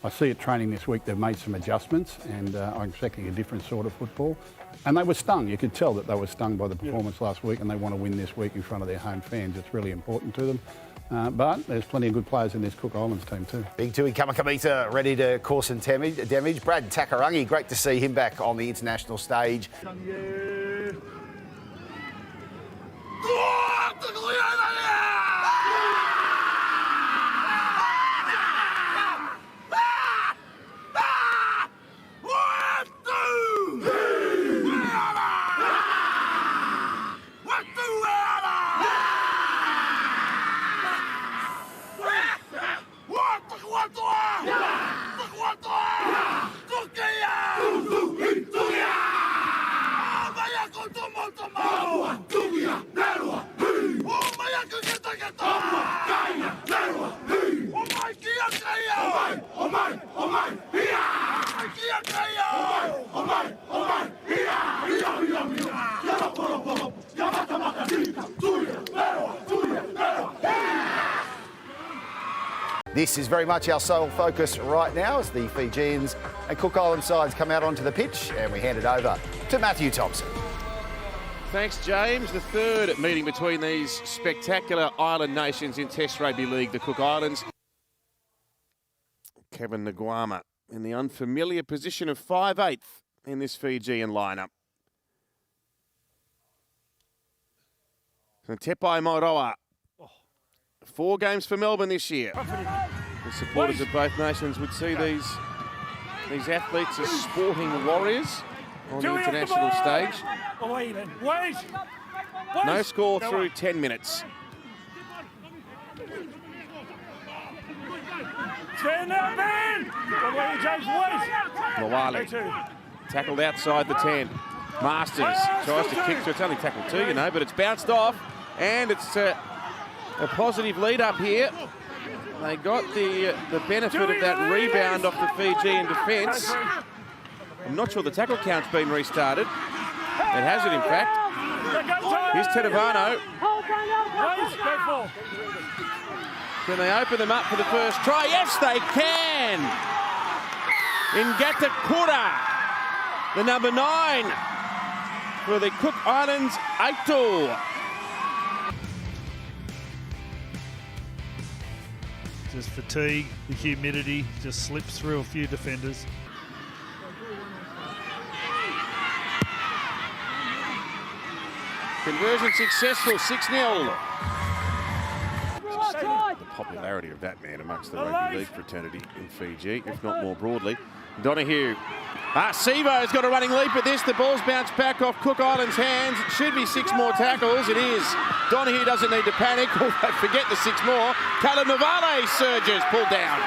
I see at training this week they've made some adjustments, and I'm expecting a different sort of football. And they were stung. You could tell that they were stung by the performance last week, and they want to win this week in front of their home fans. It's really important to them. But there's plenty of good players in this Cook Islands team too. Big Tui Kamakamita ready to cause some damage. Brad Takarangi, great to see him back on the international stage. This is very much our sole focus right now as the Fijians and Cook Island sides come out onto the pitch, and we hand it over to Matthew Thompson. Thanks, James. The third meeting between these spectacular island nations in Test Rugby League, the Cook Islands. Kevin Nguama in the unfamiliar position of 5'8" in this Fijian lineup. And Tepai Moroa. 4 games for Melbourne this year. The supporters of both nations would see these athletes as sporting warriors on the international stage. No score through 10 minutes. Mawali tackled outside the 10. Masters tries to kick through. It's only tackled 2, you know, but it's bounced off, and it's a positive lead up here. They got the benefit of that rebound off the Fijian defence. I'm not sure the tackle count's been restarted. It has it, in fact. Here's Tedavano. Can they open them up for the first try? Yes, they can! Ngata Kura, the number 9 for the Cook Islands, Aitu. Just fatigue, the humidity just slips through a few defenders. Conversion successful, 6-0. The popularity of that man amongst the rugby league fraternity in Fiji, if not more broadly. Donahue. Sivo's got a running leap at this. The ball's bounced back off Cook Island's hands. It should be 6 more tackles. It is. Donahue doesn't need to panic. Forget the 6 more. Caleb Navale surges, pulled down.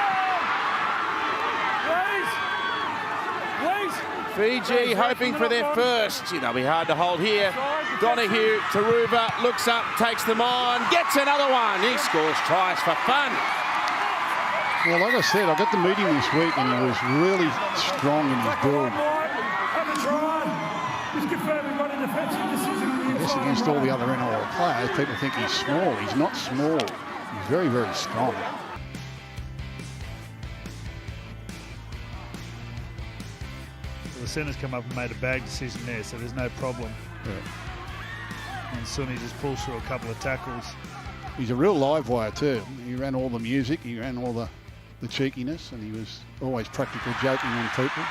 Fiji hoping for their first. Gee, they'll be hard to hold here. Donahue, Taruva looks up, takes them on, gets another one. He scores tries for fun. Well, like I said, I got to meet him this week, and he was really strong in his build. I guess against all the other NRL players, people think he's small. He's not small. He's very, very strong. The centre's come up and made a bag decision there, so there's no problem. Yeah. And Sunny just pulls through a couple of tackles. He's a real live wire too. He ran all the music, he ran all the cheekiness, and he was always practical joking on people.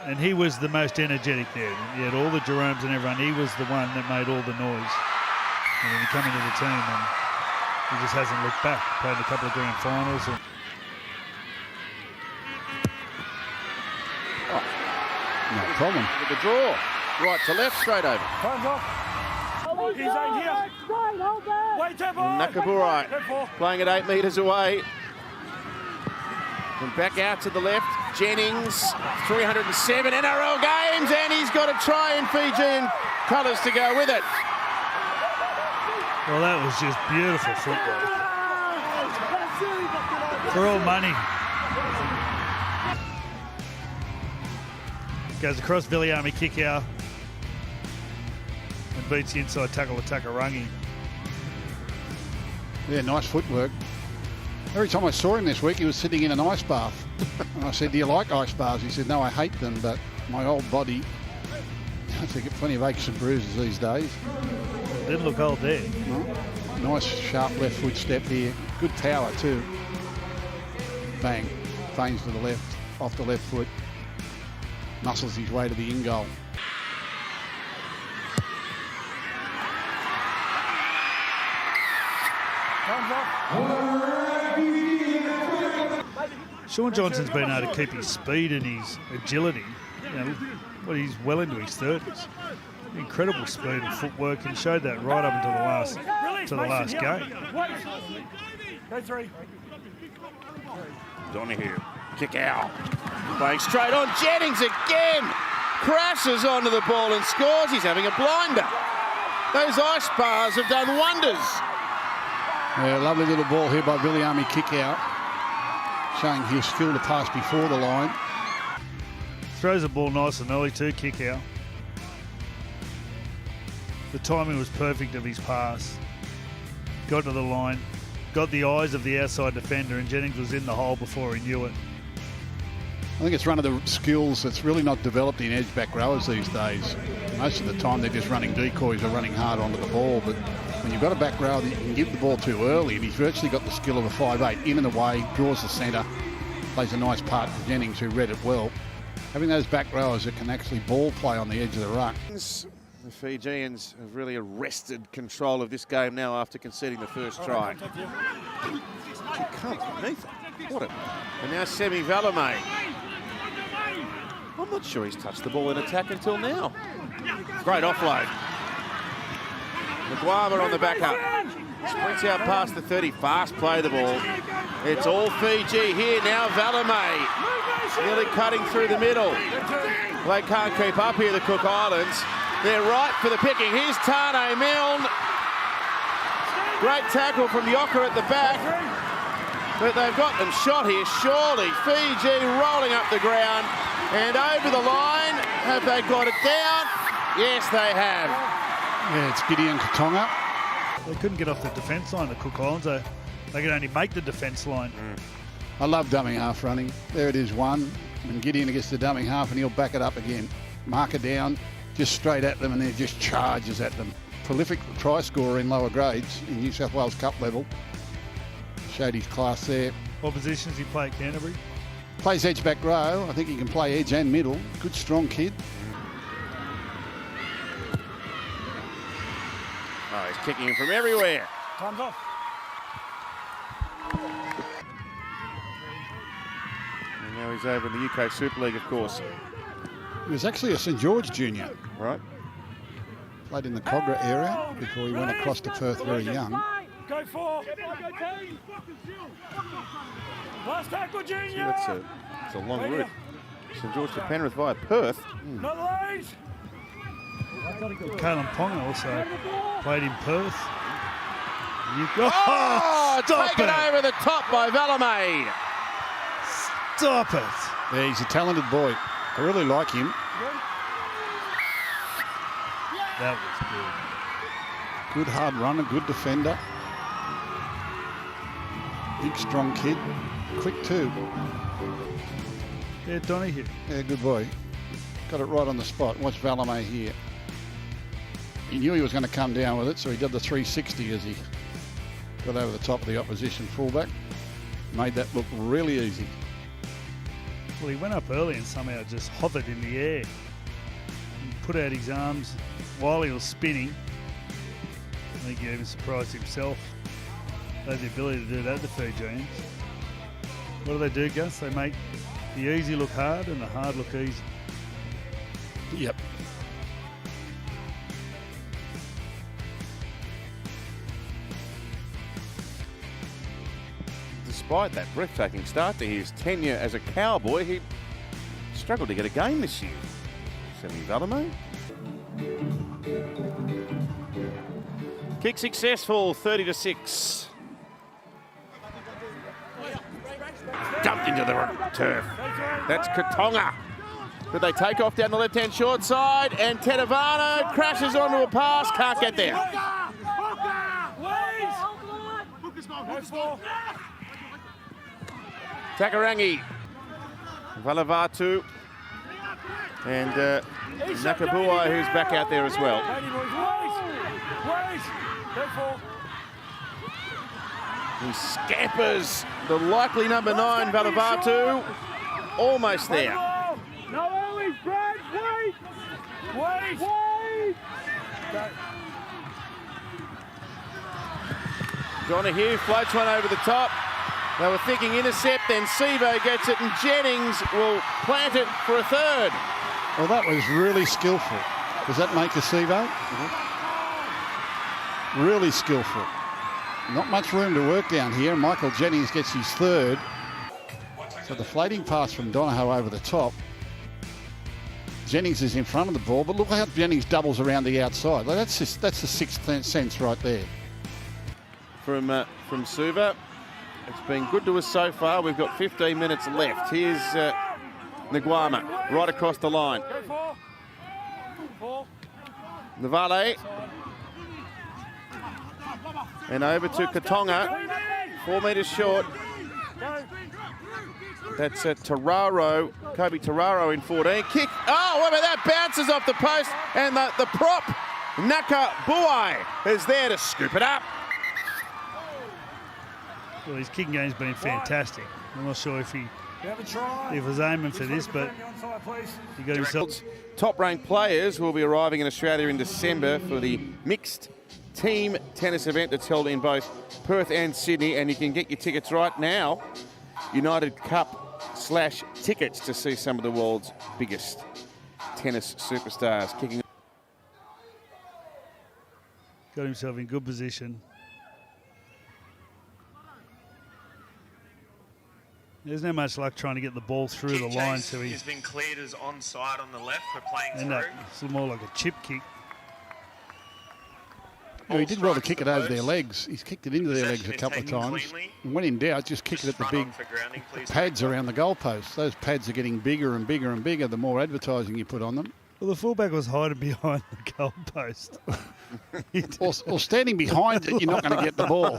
And he was the most energetic there. He had all the Jeromes and everyone. He was the one that made all the noise. And then he came into the team and he just hasn't looked back. Played in a couple of grand finals. And No problem. With the draw. Right to left, straight over. Nakaburai playing at 8 metres away. And back out to the left. Jennings, 307 NRL games, and he's got a try in Fijian colours to go with it. well, that was just beautiful football. For all money. Goes across Viliami Kikau and beats the inside tackle of Takarangi. Yeah, nice footwork. Every time I saw him this week, he was sitting in an ice bath. And I said, do you like ice baths? He said, no, I hate them, but my old body, I think get plenty of aches and bruises these days. Didn't look old there. No. Nice sharp left foot step here. Good power too. Bang. Feins to the left, off the left foot. Muscles his way to the in goal. Sean Johnson's been able to keep his speed and his agility. He's well into his 30s. Incredible speed and footwork, and showed that right up until the last game. Go three. Donahue, kick out. Playing straight on. Jennings again. Crashes onto the ball and scores. He's having a blinder. Those ice bars have done wonders. Yeah, lovely little ball here by Viliami, kick out. Showing his skill to pass before the line. Throws the ball nice and early too, kick out. The timing was perfect of his pass. Got to the line, got the eyes of the outside defender, and Jennings was in the hole before he knew it. I think it's one of the skills that's really not developed in edge back rowers these days. Most of the time they're just running decoys or running hard onto the ball, but when you've got a back rower that you can give the ball too early, and he's virtually got the skill of a 5'8", in and away, draws the centre, plays a nice part for Jennings, who read it well. Having those back rowers that can actually ball play on the edge of the ruck. The Fijians have really arrested control of this game now after conceding the first try. She comes beneath it. What a... And now Semi Valame. I'm not sure he's touched the ball in attack until now. Great offload. Maguama on the back up. Sprints out past the 30. Fast play the ball. It's all Fiji here now. Valame nearly cutting through the middle. They can't keep up here, the Cook Islands. They're right for the picking. Here's Tane Milne. Great tackle from Yoka at the back. But they've got them shot here, surely. Fiji rolling up the ground and over the line. Have they got it down? Yes, they have. Yeah, it's Gideon Katonga. They couldn't get off the defence line, the Cook Islands. They could only make the defence line. I love dummy half running. There it is, one. And Gideon gets the dummy half and he'll back it up again. Marker down, just straight at them, and then just charges at them. Prolific try scorer in lower grades in New South Wales Cup level. Showed his class there. What positions he play at Canterbury? Plays edge back row. I think he can play edge and middle. Good strong kid. Oh, he's kicking him from everywhere. Time's off. And now he's over in the UK Super League, of course. He was actually a St George junior. Right. Played in the Cogra area before he went across to Perth very young. Go four. Last tackle, Gee, Junior. that's a long route. St George to Penrith via Perth. Not late. Kalen Ponga also played in Perth. Oh, stop taken it! over the top by Valame. Stop it! Yeah, he's a talented boy. I really like him. That was Good hard runner, good defender. Big strong kid. Quick too. good. Yeah, Donahue. Yeah, good boy. Got it right on the spot. Watch Valame here. He knew he was going to come down with it, so he did the 360 as he got over the top of the opposition fullback. Made that look really easy. Well, he went up early and somehow just hovered in the air. He put out his arms while he was spinning. I think he even surprised himself. They had the ability to do that, the Fijians. What do they do, Gus? They make the easy look hard and the hard look easy. Yep. Despite that breathtaking start to his tenure as a Cowboy, he struggled to get a game this year. Semi Valame. Kick successful, 30-6. Dumped into the turf. That's Katonga. But they take off down the left-hand short side, and Tedavano crashes onto a pass, can't get there. Takarangi, Valavatu, and Nakabuai, who's back out there as well. Lady boys, wait. Go for. He scampers the likely number 9, Valavatu, almost there. No, Ellie, Brad, wait. Go. Donahue floats one over the top. They were thinking intercept, then Sevo gets it, and Jennings will plant it for a third. Well, that was really skillful. Does that make a Sevo? Really skillful. Not much room to work down here. Michael Jennings gets his third. So the floating pass from Donohoe over the top. Jennings is in front of the ball, but look how Jennings doubles around the outside. Like that's the sixth sense right there. From Suva. It's been good to us so far. We've got 15 minutes left. Here's Nguama right across the line. Go for. Navale. And over to Katonga. 4 metres short. Go. That's Tararo, Kobe Tararo in 14. Kick. Oh, what about that? Bounces off the post. And the prop, Nakabuai, is there to scoop it up. Well, his kicking game's been fantastic. I'm not sure if he Have a try. was aiming for this, but Onside, please. he got himself. Top-ranked players will be arriving in Australia in December for the mixed team tennis event that's held in both Perth and Sydney, and you can get your tickets right now. United Cup/tickets to see some of the world's biggest tennis superstars kicking. Got himself in good position. There's not much luck trying to get the ball through the line, so he's been cleared as onside on the left for playing and through. it's more like a chip kick. No, he did well to kick it over their legs. He's kicked it into their legs a couple of times. And when in doubt, just kick it at the big pads around the goalposts. Those pads are getting bigger and bigger and bigger the more advertising you put on them. Well, the fullback was hiding behind the goalpost. Or standing behind it, you're not going to get the ball.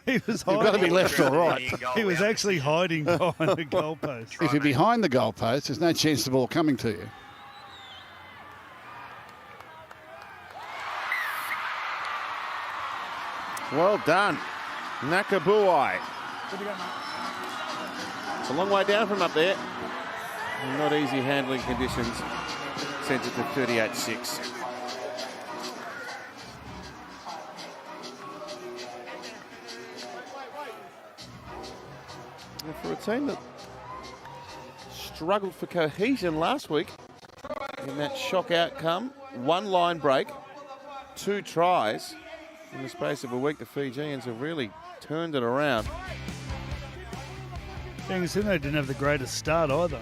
He was You've got to hiding. be left or right. He was actually hiding behind the goalpost. If you're behind the goalpost, there's no chance the ball coming to you. Well done, Nakabuai. It's a long way down from up there. Not easy handling conditions. Sends it to 38-6. And for a team that struggled for cohesion last week in that shock outcome, 1 line break, 2 tries. In the space of a week, the Fijians have really turned it around. They didn't have the greatest start either.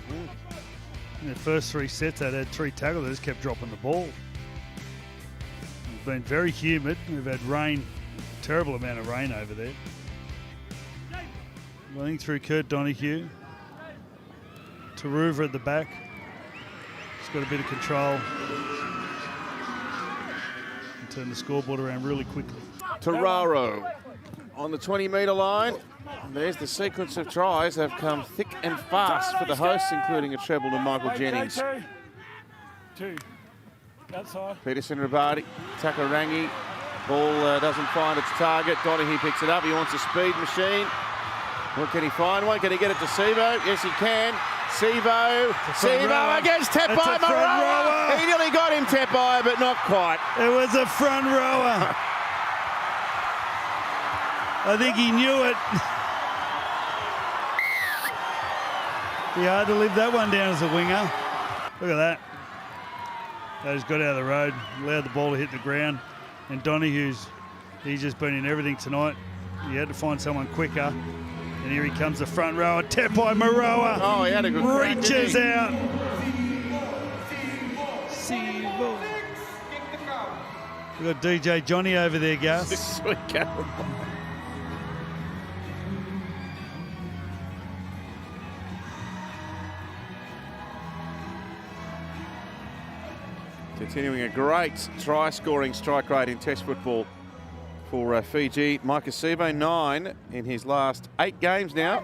In the first 3 sets, they had 3 tackles. They just kept dropping the ball. It's been very humid. We've had rain, terrible amount of rain over there. Running through Kurt Donahue. Taruva at the back. He's got a bit of control. Turn the scoreboard around really quickly. Tararo on the 20-metre line. And there's the sequence of tries. They've come thick and fast for the hosts, including a treble to Michael Jennings. 2. Outside. Peterson Rabadi, Takarangi. Ball doesn't find its target. Donahue picks it up. He wants a speed machine. What can he find? One, can he get it to Sevo? Yes, he can. Sevo against Tepai Moroa. He nearly got him, Tepai, but not quite. It was a front rower. I think he knew it. Be hard to live that one down as a winger. Look at that. They just got out of the road, allowed the ball to hit the ground. And he's just been in everything tonight. He had to find someone quicker. And here he comes, the front rower, Tepai Moroa. Oh, he had a good crack, reaches didn't he? out. We've got DJ Johnny over there, Gus. Sweet Carol. Continuing a great try-scoring strike rate in Test football for Fiji. Mike Acevo, 9 in his last 8 games now.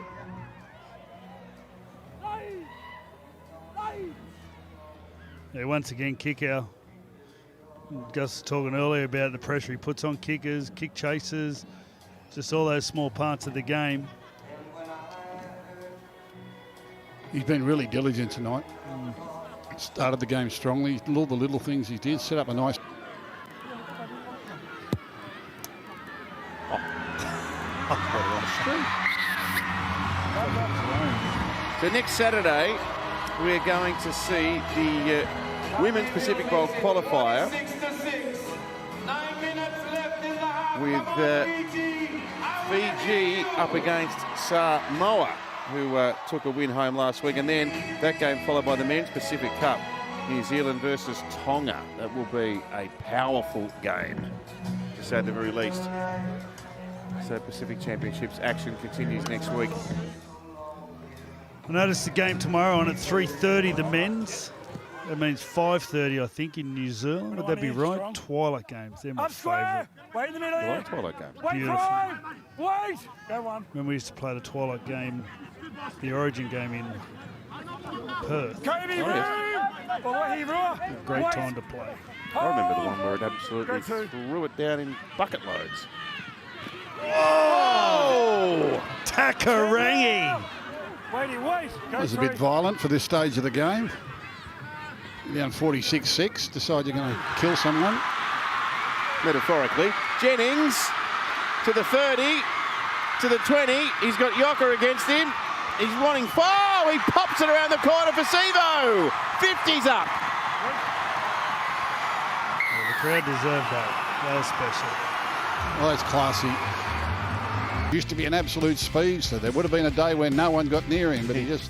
Yeah, once again, Kikau. Gus was talking earlier about the pressure he puts on kickers, kick chasers, just all those small parts of the game. He's been really diligent tonight. Started the game strongly. All the little things he did. Set up a nice... So next Saturday, we're going to see the Women's Pacific Bowl qualifier with Fiji up against Samoa, who took a win home last week, and then that game followed by the Men's Pacific Cup, New Zealand versus Tonga. That will be a powerful game, to say the very least. So Pacific Championships action continues next week. I noticed the game tomorrow on at 3:30, the men's. That means 5:30, I think, in New Zealand. Would that be right? Twilight games. They're my Up square. favourite. Wait in the middle I here. like twilight games. Wait, Beautiful. Prime. Wait. Go one. When we used to play the Twilight game, the Origin game in Perth. Kobe room. Well, he roar. Great Wait. time to play. I remember the one where it absolutely Go two. threw it down in bucket loads. Oh! Takarangi! Wait. Wait. Go It was a bit three. violent for this stage of the game. Down 46-6. Decide you're going to kill someone. Metaphorically. Jennings to the 30, to the 20. He's got Yocker against him. He's wanting foul. He pops it around the corner for Sevo. 50's up. Well, the crowd deserved that. That was special. Well, that's classy. Used to be an absolute speedster. There would have been a day when no one got near him, but he just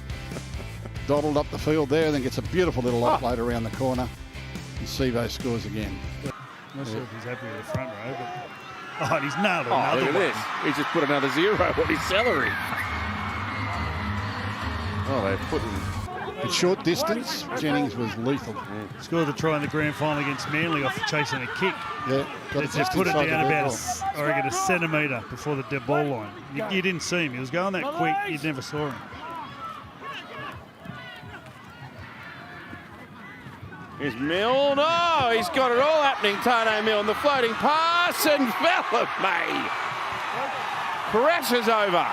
dawdled up the field there, then gets a beautiful little offload around the corner. And Sevo scores again. Not sure if he's happy with the front row, but... Oh, he's nailed Oh, another look at one. this. He's just put another zero on his salary. Oh, they're putting... At short distance, Jennings was lethal. Scored the try in the grand final against Manly off chasing a kick. Yeah, got They just put it down about, I reckon, a centimetre before the dead ball line. You didn't see him. He was going that quick. You never saw him. Here's Milne. Oh, he's got it all happening, Tano Milne. The floating pass and Philip May crashes over.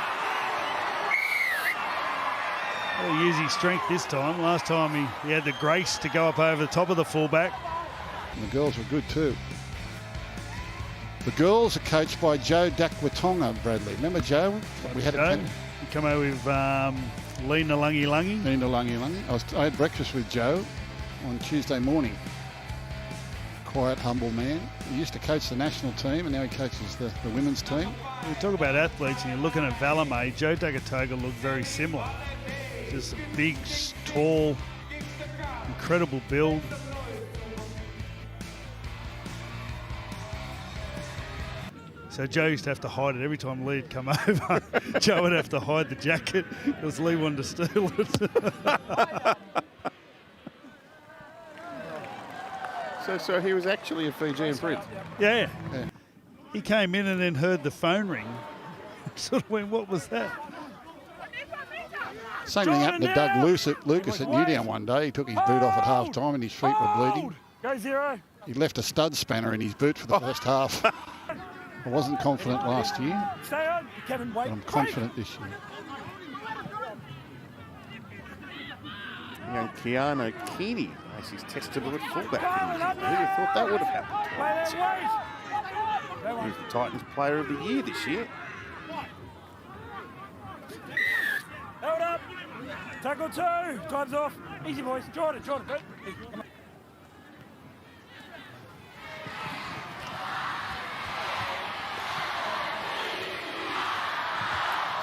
Well, he used his strength this time. Last time he had the grace to go up over the top of the fullback. And the girls were good too. The girls are coached by Joe Dakwatonga, Bradley. Remember Joe? We had Joe, a he come over with Lena Lungi. Nina Lungi. I had breakfast with Joe on Tuesday morning. Quiet, humble man. He used to coach the national team, and now he coaches the women's team. We talk about athletes, and you're looking at Valamay. Joe Dakwatonga looked very similar. Just a big, tall, incredible build. So Joe used to have to hide it every time Lee'd come over. Joe would have to hide the jacket because Lee wanted to steal it. So he was actually a Fijian prince. Yeah. He came in and then heard the phone ring. Sort of went, what was that? Same thing happened to Doug Lucas at Newtown one day. He took his boot off at half time and his feet were bleeding. Go zero. He left a stud spanner in his boot for the first half. I wasn't confident last year, Stay on. Kevin, wait. but I'm confident this year. Young Keanu Keeney makes his testable at fullback. Who'd have thought that would have happened? Wait. He's the Titans Player of the Year this year. Hold up. Tackle two. Time's off. Easy, boys. Jordan. Quick.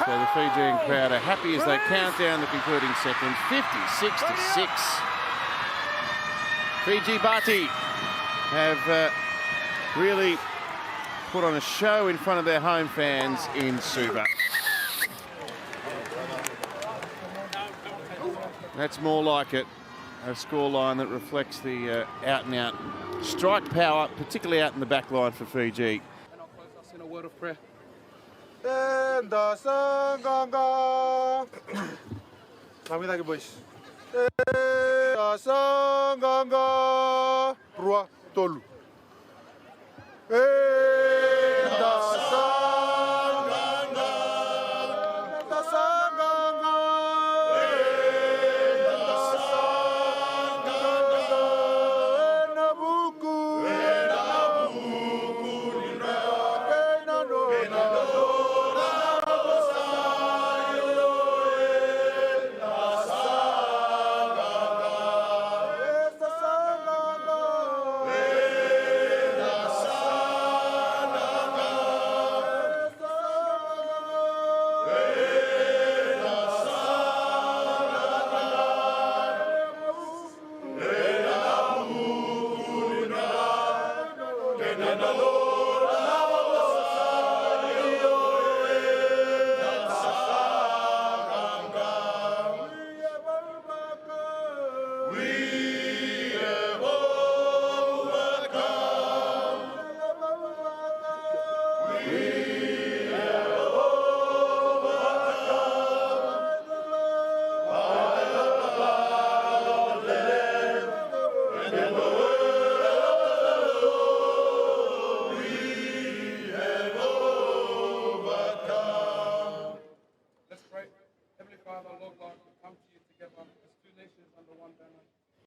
So the Fijian crowd are happy as they count down the concluding seconds. 56-6. Fiji Bati have really put on a show in front of their home fans in Suva. That's more like it. A scoreline that reflects the out-and-out strike power, particularly out in the back line for Fiji. And I'll close us in a word of prayer. Kami lagi boys. Sanganga Rua Tolu. Hey!